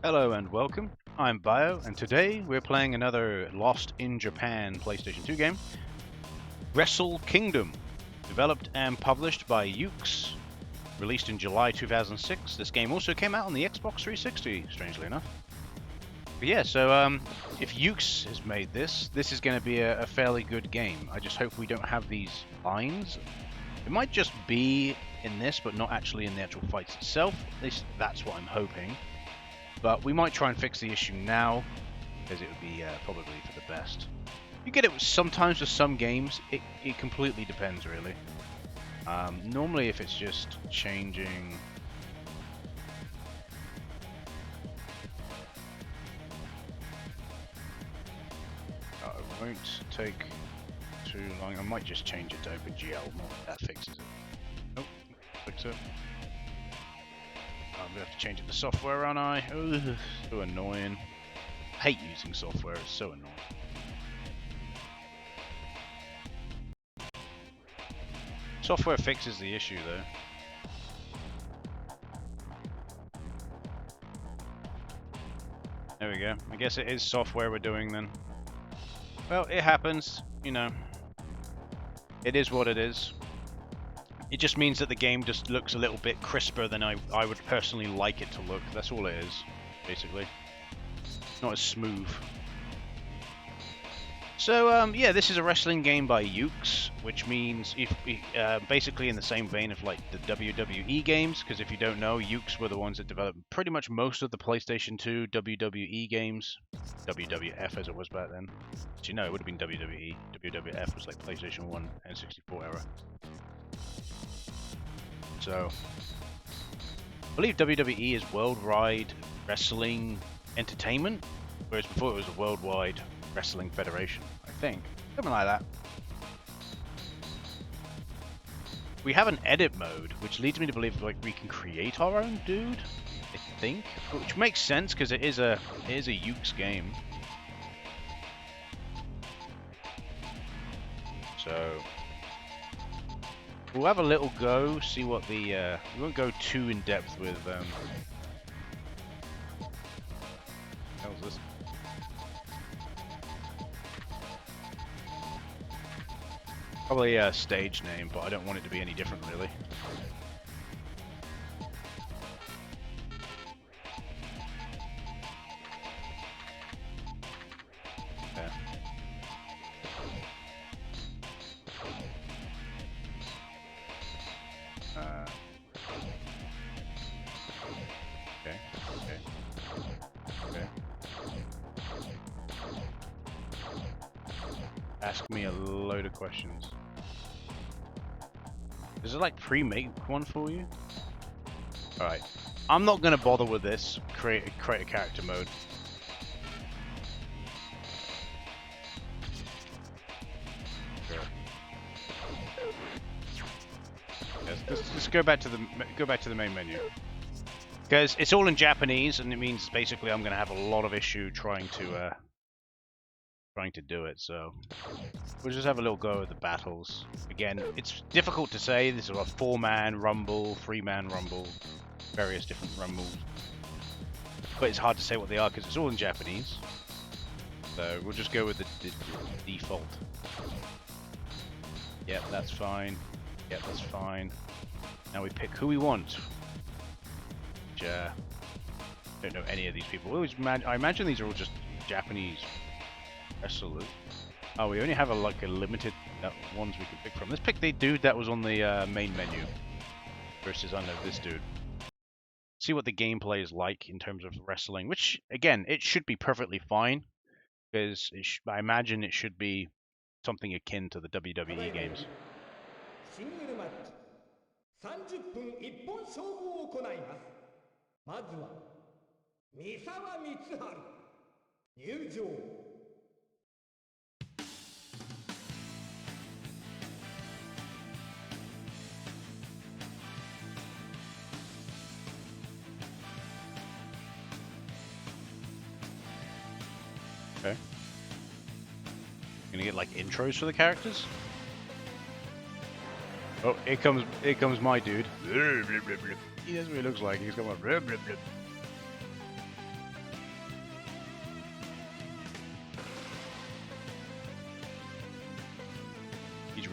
Hello and welcome, I'm Bio, and today we're playing another Lost in Japan PlayStation 2 game, Wrestle Kingdom, developed and published by Yuke, released in July 2006. This game also came out on the Xbox 360, strangely enough. But yeah, so if Yuke has made this is going to be a fairly good game. I just hope we don't have these lines. It might just be in this, but not actually in the actual fights itself. At least that's what I'm hoping. But we might try and fix the issue now, because it would be probably for the best. You get it sometimes with some games, it completely depends really. Normally if it's just changing... it won't take too long. I might just change it to OpenGL, that fixes it. Oh, fix it. I'm gonna have to change it to software, aren't I? Ugh, so annoying. I hate using software, it's so annoying. Software fixes the issue though. There we go. I guess it is software we're doing then. Well, it happens, you know. It is what it is. It just means that the game just looks a little bit crisper than I would personally like it to look. That's all it is, basically. Not as smooth. So, yeah, this is a wrestling game by Yuke, which means basically in the same vein of like the WWE games, because if you don't know, Yuke were the ones that developed pretty much most of the PlayStation 2 WWE games. WWF as it was back then. But you know, it would have been WWE. WWF was like PlayStation 1 and 64 era. So, I believe WWE is Worldwide Wrestling Entertainment, whereas before it was a Worldwide Wrestling Federation, I think. Something like that. We have an edit mode, which leads me to believe like we can create our own dude, I think. Which makes sense because it is a Yuke's game. So we'll have a little go, see what the we won't go too in depth with how's this? Probably a stage name, but I don't want it to be any different really. Yeah. Okay. Ask me a load of questions. Does it like pre-make one for you? Alright. I'm not gonna bother with this. Create a character mode. Sure. Yes, let's go back to the main menu. Because it's all in Japanese, and it means basically I'm gonna have a lot of issue trying to do it, so we'll just have a little go at the battles. Again, it's difficult to say. This is a 4-man rumble, 3-man rumble, various different rumbles, but it's hard to say what they are because it's all in Japanese. So we'll just go with the default. Yep, that's fine. Yep, that's fine. Now we pick who we want. Which, don't know any of these people. I imagine these are all just Japanese wrestlers. Oh, we only have a limited ones we can pick from. Let's pick the dude that was on the main menu versus I know this dude. See what the gameplay is like in terms of wrestling, which again it should be perfectly fine because I imagine it should be something akin to the WWE games. 30分一本勝負を行います。まずは三沢光晴入場。Okay. Gonna get like intros for the characters? Oh, here comes my dude. He knows what he looks like. He's got my...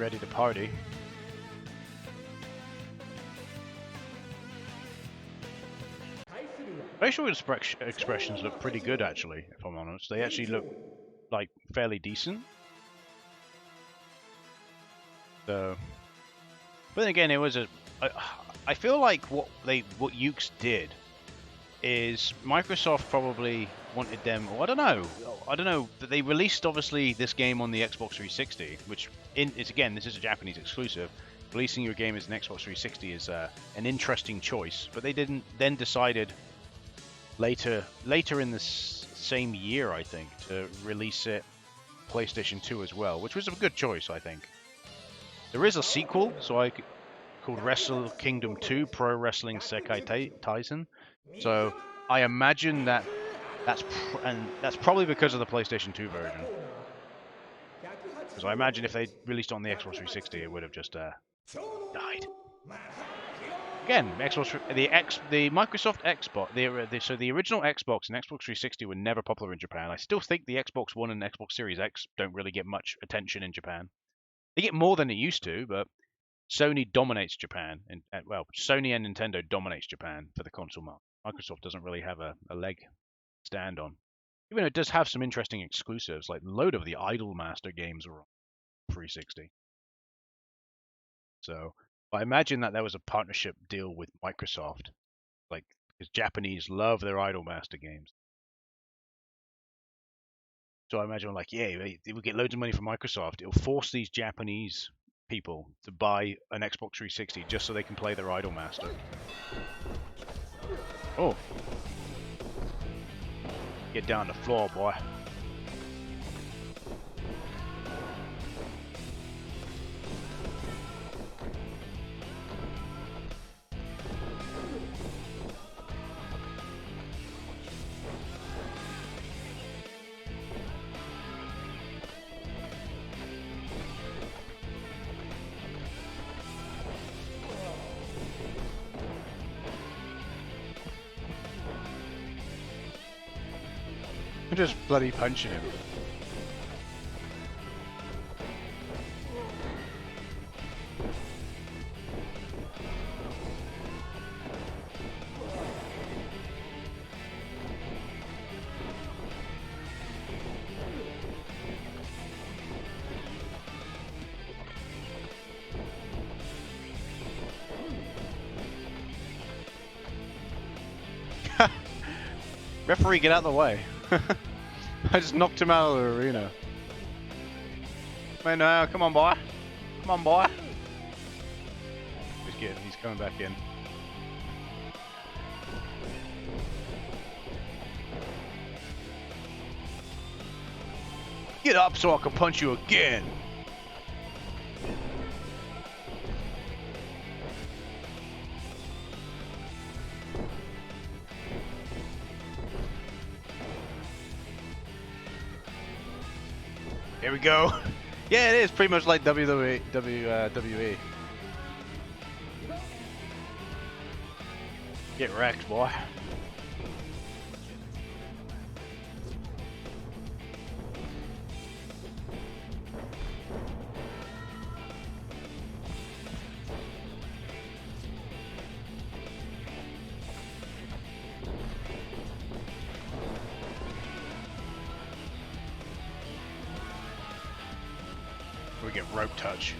ready to party. Facial expressions look pretty good, actually, if I'm honest. They actually look, like, fairly decent. So, but then again, it was I feel like what Yuke's did is Microsoft probably wanted them, or I don't know, that they released obviously this game on the Xbox 360, which is again, this is a Japanese exclusive. Releasing your game as an Xbox 360 is an interesting choice, but they didn't then decided later in this same year, I think, to release it PlayStation 2 as well, which was a good choice, I think. There is a sequel, called Wrestle Kingdom 2 Pro Wrestling Sekai Taisen. So I imagine that's probably because of the PlayStation 2 version. Because I imagine if they released on the Xbox 360, it would have just died. Again, the Microsoft Xbox, so the original Xbox and Xbox 360 were never popular in Japan. I still think the Xbox One and Xbox Series X don't really get much attention in Japan. They get more than it used to, but Sony dominates Japan, and well, Sony and Nintendo dominates Japan for the console market. Microsoft doesn't really have a leg to stand on. Even though it does have some interesting exclusives, like a load of the Idolmaster games were on 360. So I imagine that there was a partnership deal with Microsoft, like, because Japanese love their Idolmaster games. So I imagine, like, yeah, they will get loads of money from Microsoft. It'll force these Japanese people to buy an Xbox 360 just so they can play their Idolmaster. Oh. Get down the floor, boy. I'm just bloody punching him. Referee, get out of the way. I just knocked him out of the arena. Man, no, come on, boy. Come on, boy. He's coming back in. Get up so I can punch you again. Here we go. Yeah, it is pretty much like WWE. Get wrecked, boy. We get rope touch.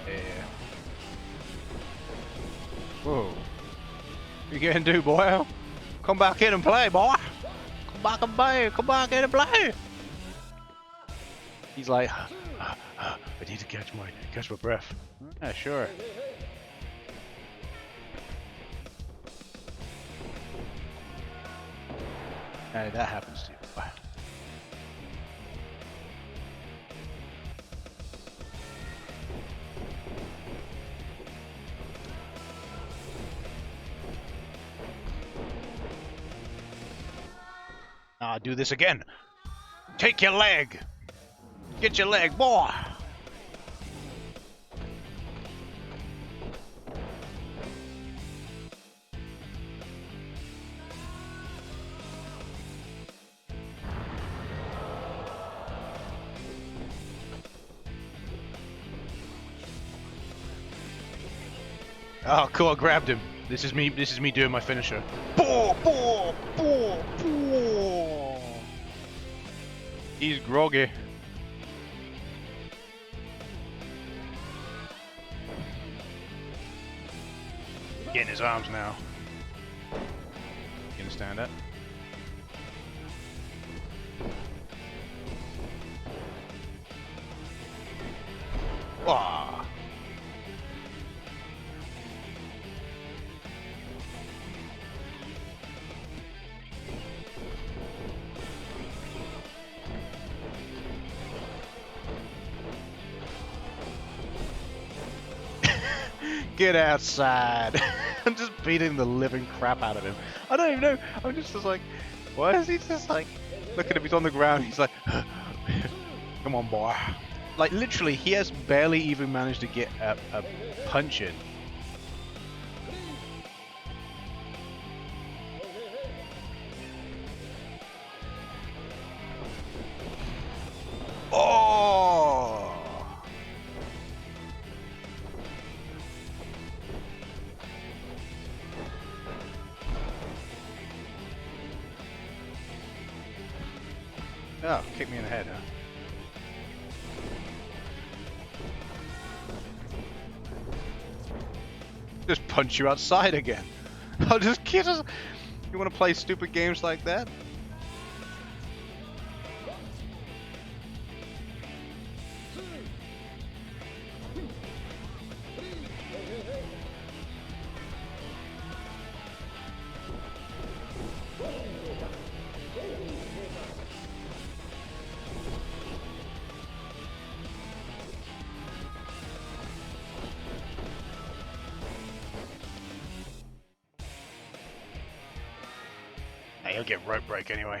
Yeah. Whoa. What you gonna do, boy? Come back in and play, boy. Come back and play. Come back in and play. He's like, I need to catch my breath. Yeah, sure. Hey, that happens to you. Do this again. Take your leg. Get your leg, boy. Oh, cool! I grabbed him. This is me. This is me doing my finisher. Boom! Boom! Boom! Boom! He's groggy. Getting his arms now. You understand that? Ah. Get outside. I'm just beating the living crap out of him. I don't even know. I'm just like, why is he just like, look at him, he's on the ground, he's like, come on, boy. Like, literally, he has barely even managed to get a punch in. Oh! Oh, kick me in the head, huh? Just punch you outside again. I'll just kid us. You want to play stupid games like that? Hey, he'll get rope break anyway.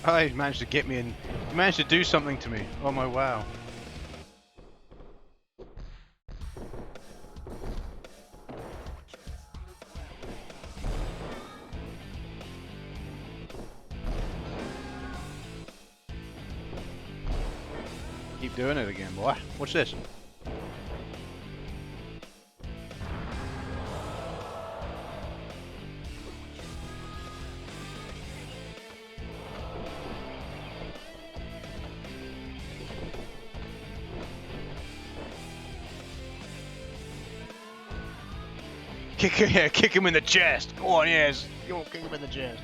Oh, he managed to get me in. He managed to do something to me. Oh my wow. Keep doing it again, boy. Watch this. Kick him in the chest. Go on, yes. Go on, kick him in the chest.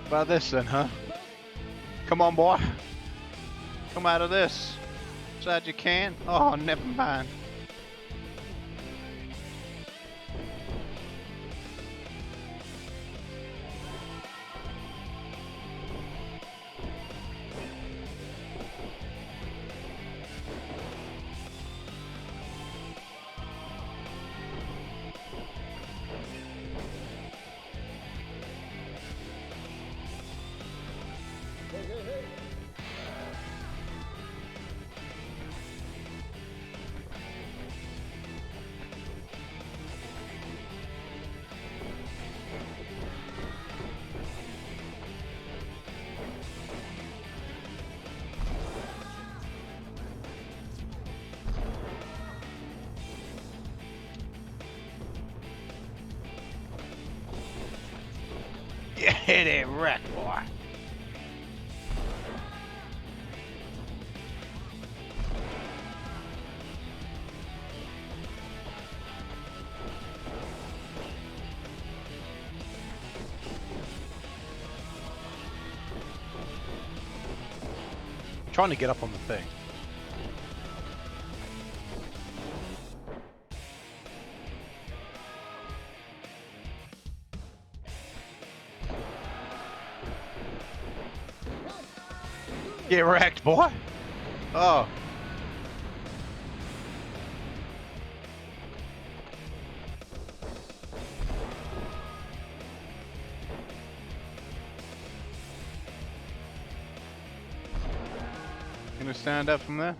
About this then, huh? Come on, boy. Come out of this. Sad you can. Oh, never mind. Get it wreck, boy. I'm trying to get up on the thing. Get wrecked, boy! Oh. Gonna stand up from there?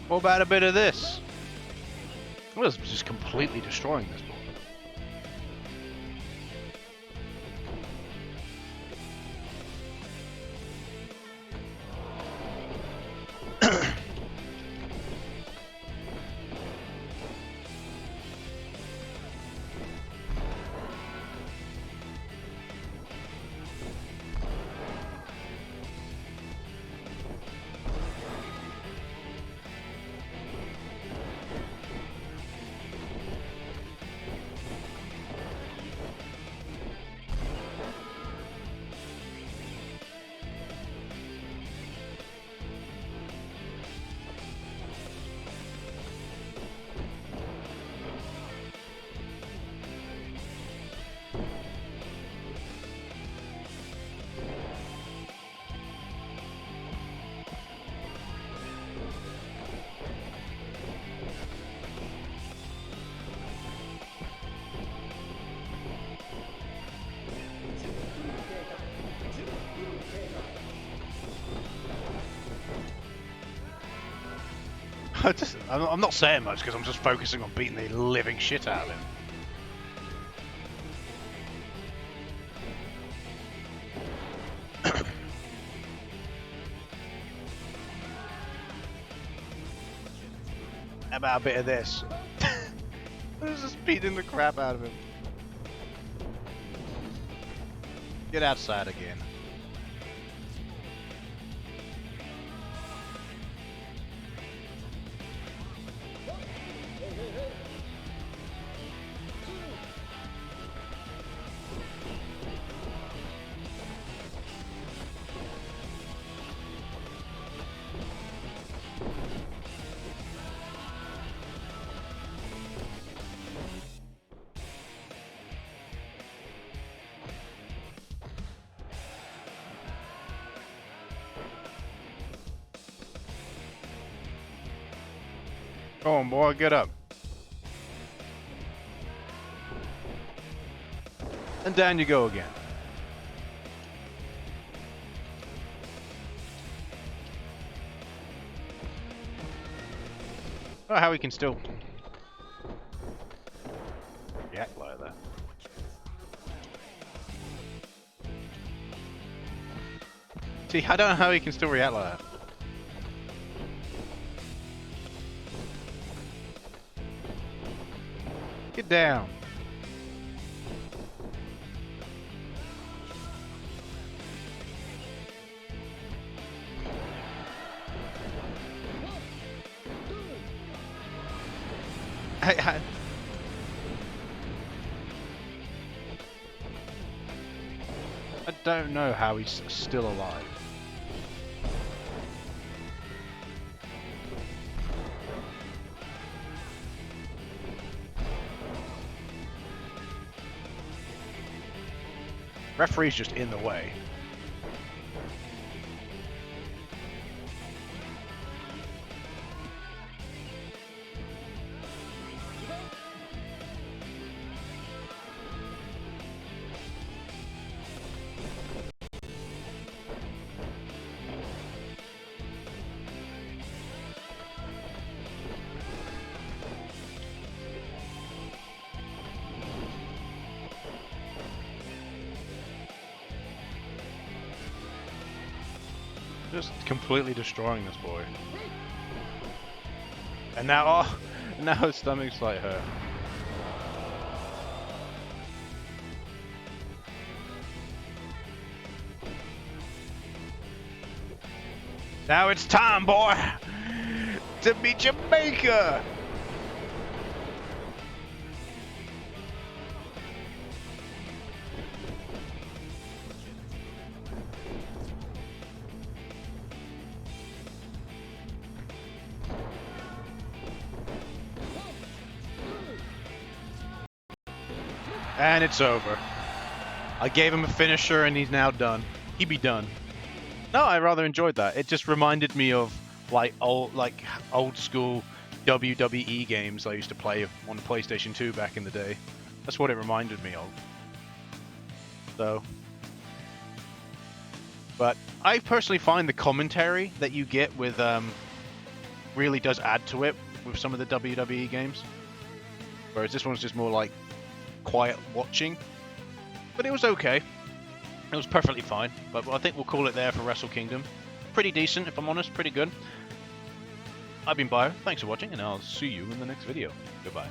What about a bit of this? Well, it's just completely destroying this board. I'm not saying much because I'm just focusing on beating the living shit out of him. How about a bit of this? I'm just beating the crap out of him. Get outside again. Come on, boy, get up. And down you go again. Oh, how he can still react like that. See, I don't know how he can still react like that. Get down. I don't know how he's still alive. Referee's just in the way. Just completely destroying this boy. And now, oh, now his stomach's like hurt. Now it's time, boy, to beat Jamaica. And it's over. I gave him a finisher and he's now done. He be done. No, I rather enjoyed that. It just reminded me of old school WWE games I used to play on the PlayStation 2 back in the day. That's what it reminded me of. So, but I personally find the commentary that you get with really does add to it with some of the WWE games. Whereas this one's just more like quiet watching. But it was okay. It was perfectly fine. But I think we'll call it there for Wrestle Kingdom. Pretty decent, if I'm honest. Pretty good. I've been Bio. Thanks for watching, and I'll see you in the next video. Goodbye.